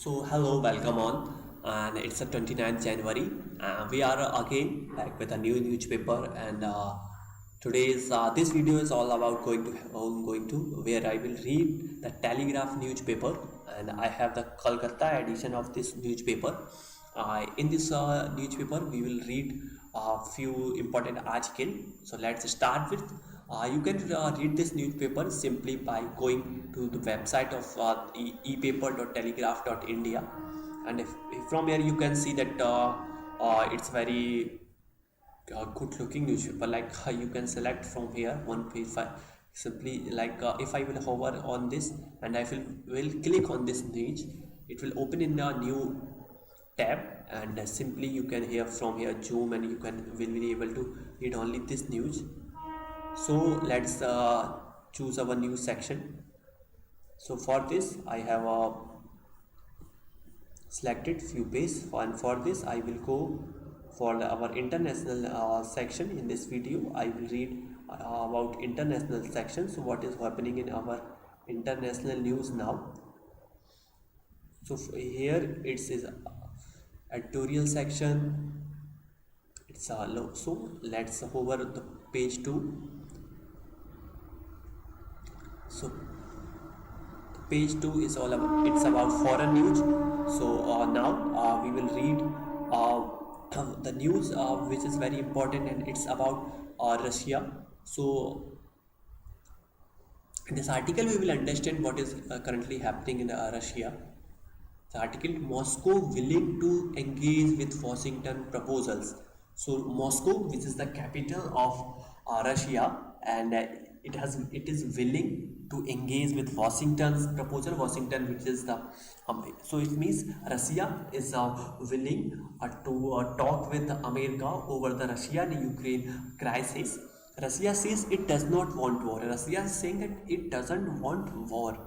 So hello, welcome on, and it's the 29th January. We are again back with a new newspaper, and today's this video is all about going to where I will read the Telegraph newspaper, and I have the Kolkata edition of this newspaper. In this newspaper, we will read a few important articles. So let's start with. You can read this newspaper simply by going to the website of epaper.telegraph.india, and if from here you can see that it's very good looking newspaper. Like you can select from here one page five. Simply like if I will hover on this and I will click on this page, it will open in a new tab, and simply you can hear from here zoom, and you will be able to read only this news. So let's choose our new section. So for this I have selected few pages, and for this I will go for our international section. In this video I will read about international section. So what is happening in our international news now. So here it is editorial section. It's low. So let's hover the page 2. So page 2 is all about, it's about foreign news. So now we will read the news which is very important, and it's about Russia. So in this article we will understand what is currently happening in Russia. The article, Moscow willing to engage with Washington proposals. So Moscow, which is the capital of Russia, and it is willing to engage with Washington's proposal. Washington, which is the so it means Russia is willing to talk with America over the Russia-Ukraine crisis. Russia says it does not want war. Russia is saying that it doesn't want war.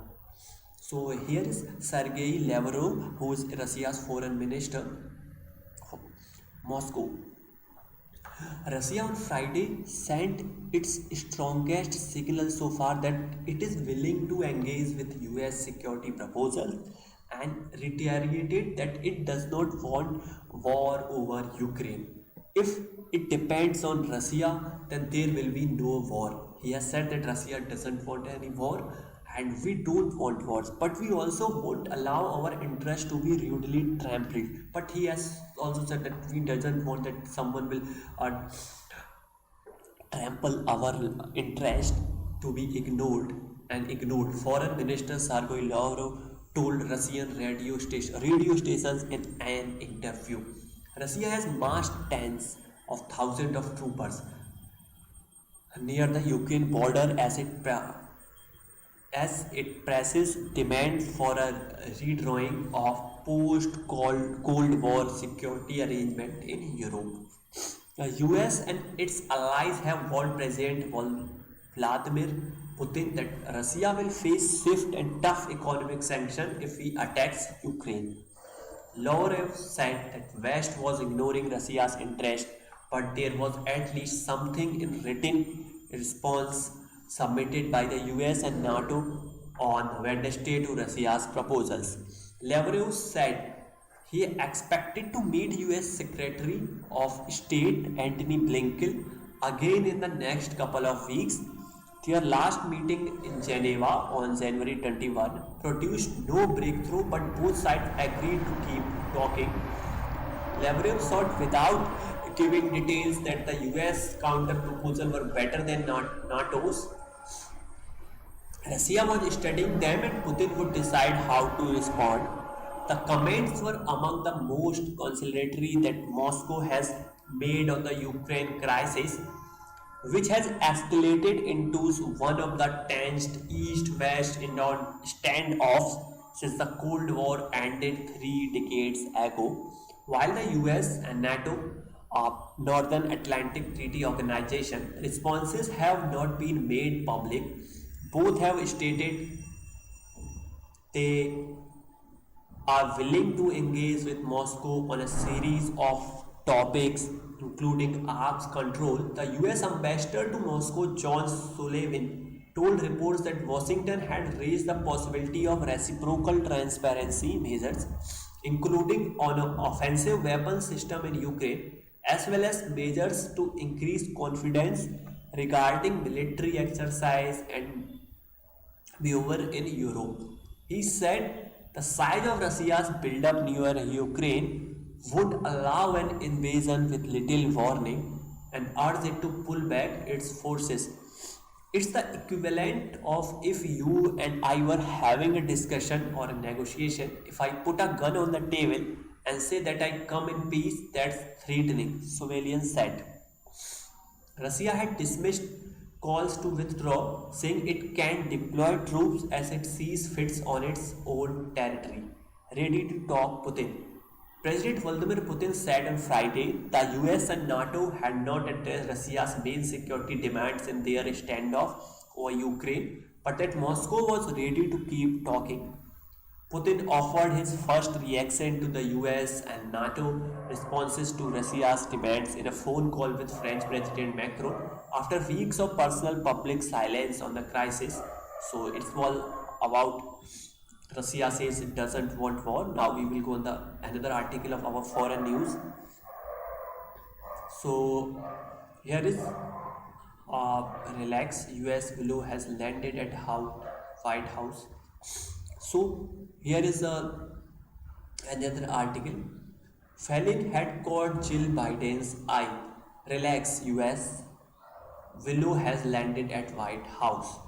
So here is Sergei Lavrov, who is Russia's foreign minister. Moscow. Russia on Friday sent its strongest signal so far that it is willing to engage with US security proposals, and reiterated that it does not want war over Ukraine. If it depends on Russia, then there will be no war. He has said that Russia doesn't want any war, and we don't want wars, but we also won't allow our interest to be rudely trampled. But he has also said that we doesn't want that someone will trample our interest to be ignored. Foreign Minister Sergei Lavrov told Russian radio stations in an interview. Russia has massed tens of thousands of troopers near the Ukraine border as it presses demand for a redrawing of post-Cold War security arrangement in Europe. The US and its allies have warned President Vladimir Putin that Russia will face swift and tough economic sanctions if he attacks Ukraine. Lavrov said that West was ignoring Russia's interest, but there was at least something in written response submitted by the US and NATO on Wednesday to Russia's proposals. Lavrov said he expected to meet US Secretary of State Antony Blinken again in the next couple of weeks. Their last meeting in Geneva on January 21 produced no breakthrough, but both sides agreed to keep talking. Lavrov said without giving details that the US counter proposal were better than NATO's. Russia was studying them, and Putin would decide how to respond. The comments were among the most conciliatory that Moscow has made on the Ukraine crisis, which has escalated into one of the tensed East-West standoffs since the Cold War ended 3 decades ago. While the US and NATO, Northern Atlantic Treaty Organization, responses have not been made public, both have stated they are willing to engage with Moscow on a series of topics, including arms control. The US ambassador to Moscow, John Sullivan, told reports that Washington had raised the possibility of reciprocal transparency measures, including on an offensive weapons system in Ukraine, as well as measures to increase confidence regarding military exercise and behavior in Europe. He said the size of Russia's buildup near Ukraine would allow an invasion with little warning and urged it to pull back its forces. It's the equivalent of if you and I were having a discussion or a negotiation. If I put a gun on the table and say that I come in peace, that's threatening, civilians said. Russia had dismissed calls to withdraw, saying it can deploy troops as it sees fits on its own territory. Ready to talk, Putin. President Vladimir Putin said on Friday the US and NATO had not addressed Russia's main security demands in their standoff over Ukraine, but that Moscow was ready to keep talking. Putin offered his first reaction to the US and NATO responses to Russia's demands in a phone call with French President Macron after weeks of personal public silence on the crisis. So it's all about Russia says it doesn't want war. Now we will go on the another article of our foreign news. So here is relax. US below has landed at White House. So here is another article. Fallon had caught Jill Biden's eye. Relax, US. Willow has landed at White House.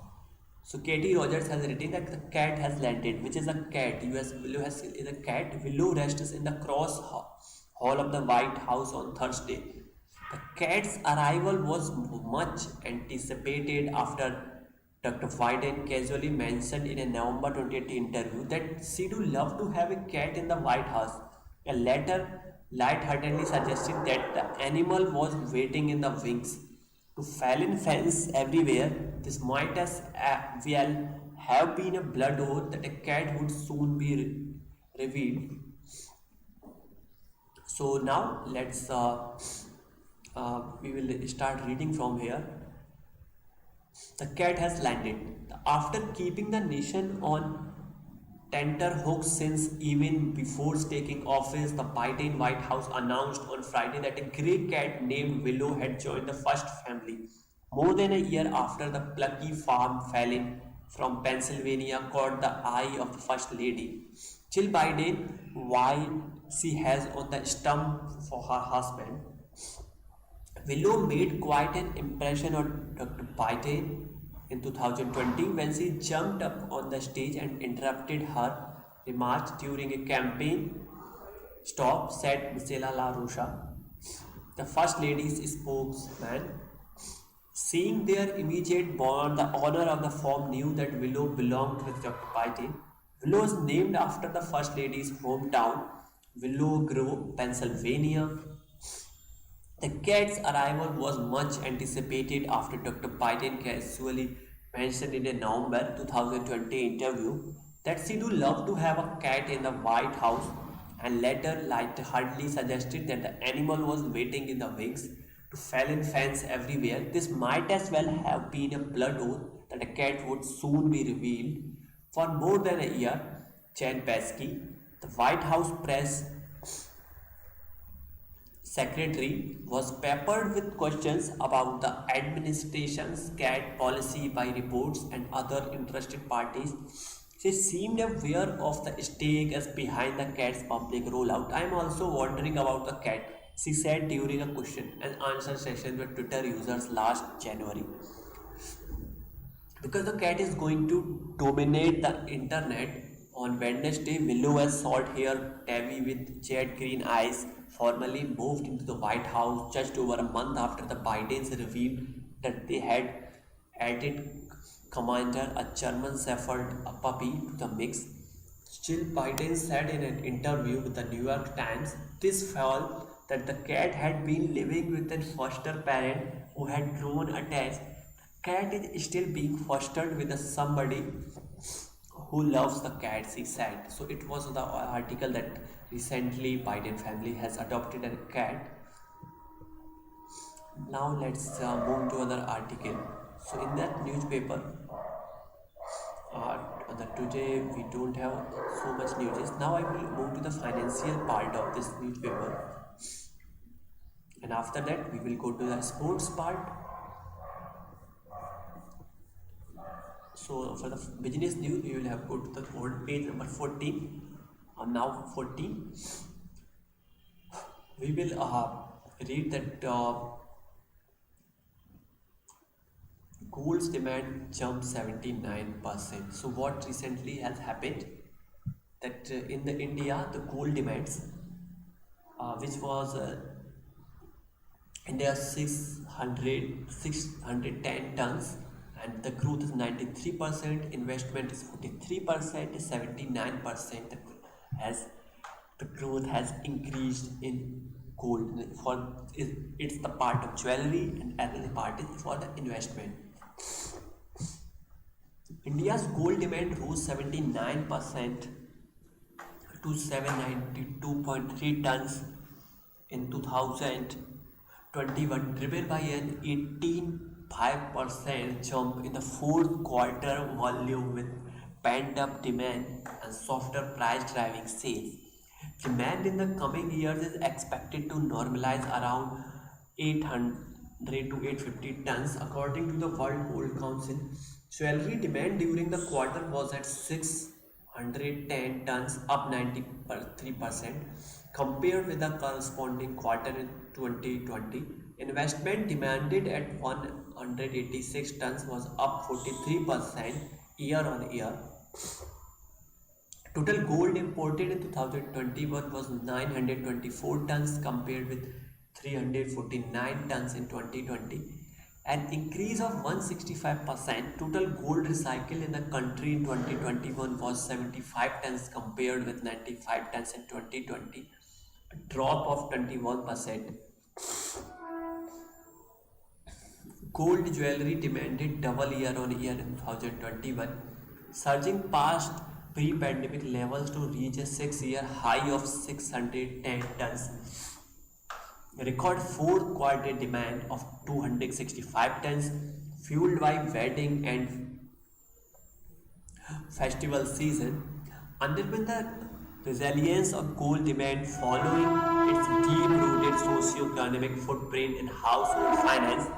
So Katie Rogers has written that the cat has landed, which is a cat. US Willow is a cat. Willow rests in the cross hall of the White House on Thursday. The cat's arrival was much anticipated after Dr. Biden casually mentioned in a November 2020 interview that she'd love to have a cat in the White House. A letter lightheartedly suggested that the animal was waiting in the wings. To Fallon fans everywhere, this might as well have been a blood oath that a cat would soon be revealed. So now we will start reading from here. The cat has landed. After keeping the nation on tenterhooks since even before taking office, the Biden White House announced on Friday that a grey cat named Willow had joined the first family. More than a year after the plucky farm Fallon from Pennsylvania caught the eye of the First Lady, Jill Biden, while she has on the stump for her husband, Willow made quite an impression on Dr. Biden in 2020 when she jumped up on the stage and interrupted her remarks during a campaign stop, said Michela La Rosa, the First Lady's spokesman. Seeing their immediate bond, the owner of the farm knew that Willow belonged with Dr. Biden. Willow is named after the First Lady's hometown, Willow Grove, Pennsylvania. The cat's arrival was much anticipated after Dr. Biden casually mentioned in a November 2020 interview that she'd love to have a cat in the White House and later lightheartedly suggested that the animal was waiting in the wings. To Fallon fans everywhere, this might as well have been a blood oath that a cat would soon be revealed. For more than a year, Jen Psaki, the White House press secretary, was peppered with questions about the administration's cat policy by reports and other interested parties. She seemed aware of the stakes behind the cat's public rollout. I am also wondering about the cat, she said during a question and answer session with Twitter users last January. Because the cat is going to dominate the internet, on Wednesday, Willow, a short-haired tabby with jet green eyes, formally moved into the White House just over a month after the Bidens revealed that they had added Commander, a German Shepherd puppy, to the mix. Still, Biden said in an interview with the New York Times this fall that the cat had been living with a foster parent who had grown attached. The cat is still being fostered with somebody who loves the cats, he said. So it was the article that recently Biden family has adopted a cat. Now let's move to another article. So in that newspaper, today we don't have so much news. Now I will move to the financial part of this newspaper, and after that we will go to the sports part. So for the business news, we will have go to the old page number 14. Now 14, we will read that gold's demand jumped 79%. So what recently has happened that in the India the gold demands, which was India 610 tons, and the growth is 93%, investment is 43%, 79% has the growth has increased in gold. For it's the part of jewelry, and another part is for the investment. India's gold demand rose 79% to 792.3 tons in 2021, driven by an 18.5% jump in the fourth quarter volume with pent-up demand and softer price driving sales. Demand in the coming years is expected to normalize around 800 to 850 tons, according to the World Gold Council. Jewelry demand during the quarter was at 610 tons, up 93% compared with the corresponding quarter in 2020. Investment demanded at 186 tons was up 43% year on year. Total gold imported in 2021 was 924 tons compared with 349 tons in 2020, an increase of 165%. Total gold recycled in the country in 2021 was 75 tons compared with 95 tons in 2020, a drop of 21%. Gold jewelry demanded double year on year in 2021, surging past pre-pandemic levels to reach a 6-year high of 610 tons. Record fourth quarter demand of 265 tons, fueled by wedding and festival season, underpin the resilience of gold demand following its deep-rooted socio-economic footprint in household finance,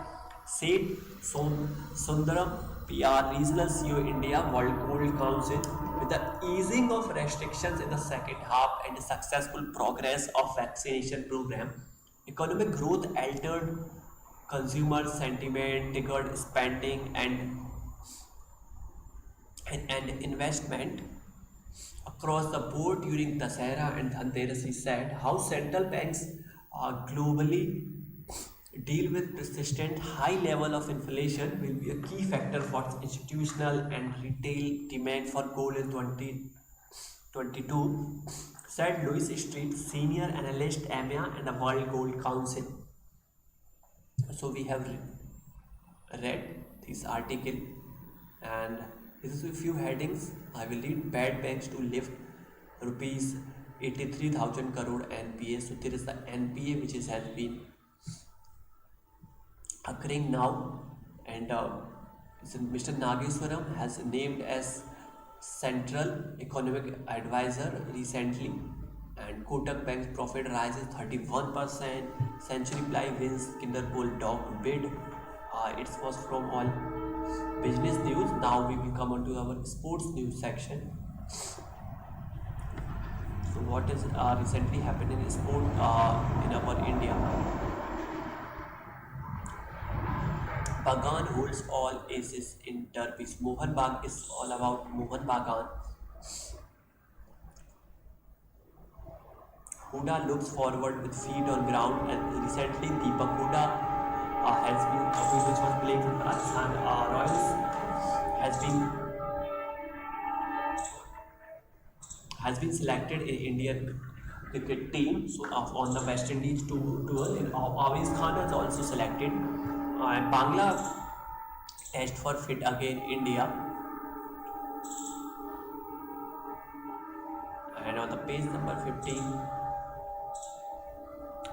said Sundaram PR, Regional CEO India World Gold Council. With the easing of restrictions in the second half and the successful progress of vaccination program, economic growth altered consumer sentiment, triggered spending and investment across the board during Dasera and Dhanteras. He said how central banks globally deal with persistent high level of inflation will be a key factor for institutional and retail demand for gold in 2022, said Louis Street, senior analyst EMEA and the World Gold Council. So we have read this article, and this is a few headings. I will read. Bad banks to lift rupees 83,000 crore NPA. So there is the NPA which has been occurring now, and Mr. Nageswaram has named as Central Economic Advisor recently, and Kotak Bank's profit rises 31%. Century Ply wins Kinder Bulldog bid. It was from all business news. Now we will come on to our sports news section. So what is recently happened in sport in our India? Bagan holds all aces in derbies. Mohan Bagh is all about Mohan Bagan. Huda looks forward with feet on ground, and recently Deepak Huda has been, which was playing for Rajasthan Royals, has been selected in Indian cricket team. So on the West Indies tour, and Aviz Khan is also selected. And Bangla test for fit again India. And on the page number 15,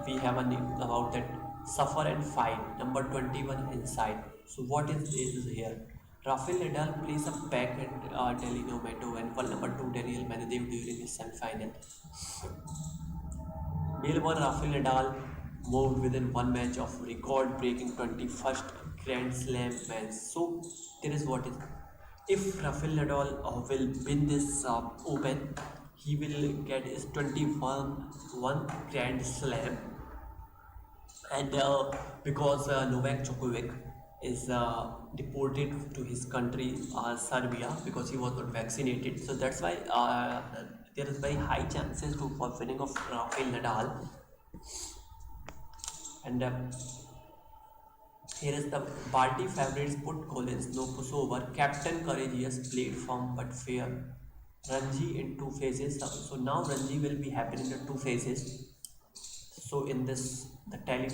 we have a news about that suffer and fight. Number 21 inside. So what is here? Rafael Nadal plays a back at Delhi Nomato and one number two Daniel Medvedev during his semi-final. Meanwhile, Rafael Nadal moved within one match of record-breaking 21st Grand Slam match. So there is what is. If Rafael Nadal will win this Open, he will get his 21 Grand Slam, and because Novak Djokovic is deported to his country, Serbia, because he was not vaccinated. So that's why there is very high chances to for winning of Rafael Nadal. And here is the Balti favorites put Collins, no pushover. Captain Courageous played firm but fair. Ranji in two phases. So now Ranji will be happening in the two phases. So in this the Telegram